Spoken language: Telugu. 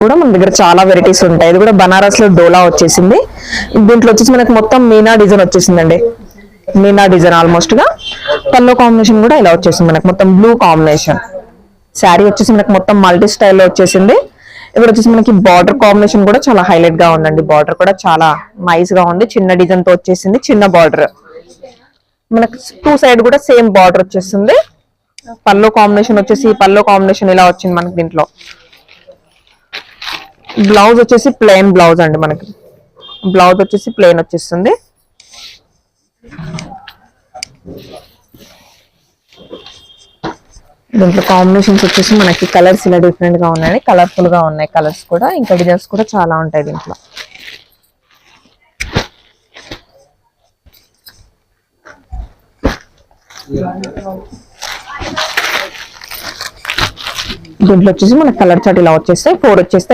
కూడా మన దగ్గర చాలా వెరైటీస్ ఉంటాయి. ఇది కూడా బనారస్ లో డోలా వచ్చేసింది. దీంట్లో వచ్చేసి మనకి మొత్తం మీనా డిజైన్ వచ్చేసిందండి. మీనా డిజైన్ ఆల్మోస్ట్ గా. పల్లో కాంబినేషన్ కూడా ఇలా వచ్చేసింది మనకి మొత్తం బ్లూ కాంబినేషన్. శారీ వచ్చేసి మనకి మొత్తం మల్టీ స్టైల్లో వచ్చేసింది. ఇక్కడ వచ్చేసి మనకి బార్డర్ కాంబినేషన్ కూడా చాలా హైలైట్ గా ఉందండి. బార్డర్ కూడా చాలా నైస్ గా ఉంది. చిన్న డిజైన్ తో వచ్చేసింది, చిన్న బార్డర్. మనకి టూ సైడ్ కూడా సేమ్ బార్డర్ వచ్చేస్తుంది. పల్లో కాంబినేషన్ వచ్చేసి పల్లో కాంబినేషన్ ఇలా వచ్చింది మనకి. దీంట్లో బ్లౌజ్ వచ్చేసి ప్లెయిన్ బ్లౌజ్ అండి. మనకి బ్లౌజ్ వచ్చేసి ప్లెయిన్ వచ్చేస్తుంది. దీంట్లో కాంబినేషన్స్ వచ్చేసి మనకి కలర్స్ ఇలా డిఫరెంట్ గా ఉన్నాయి, కలర్ఫుల్ గా ఉన్నాయి కలర్స్ కూడా. ఇంకా డిజైన్స్ కూడా చాలా ఉంటాయి దీంట్లో. దీంట్లో వచ్చేసి మనకి కలర్ చార్ట్ ఇలా వచ్చేస్తాయి. 4 వచ్చేస్తాయి.